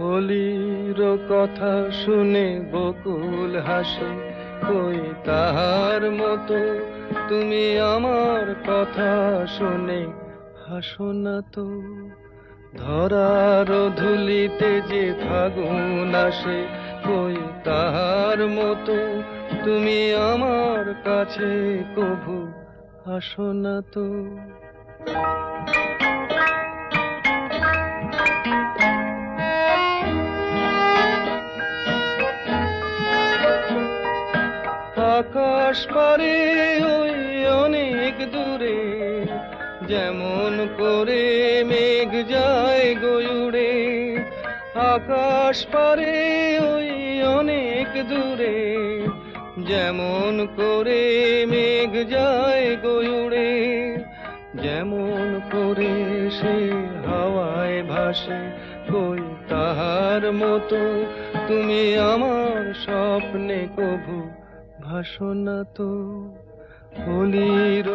অলির কথা শুনে বকুল হাসে, কই তাহার মতো তুমি আমার কথা শুনে হাসো না তো। ধরার ধুলিতে যে ফাগুন আসে, কই তাহার মতো তুমি আমার কাছে কভু আসো না তো। আকাশ পারে ওই অনেক দূরে, যেমন করে মেঘ যায় গয়ুড়ে। আকাশ পারে ওই অনেক দূরে, যেমন করে মেঘ যায় গয়ুড়ে। যেমন করে সে হাওয়ায় ভাসে, কই তাহার মতো তুমি আমার স্বপ্নে কভু ভাসো না তো। অলির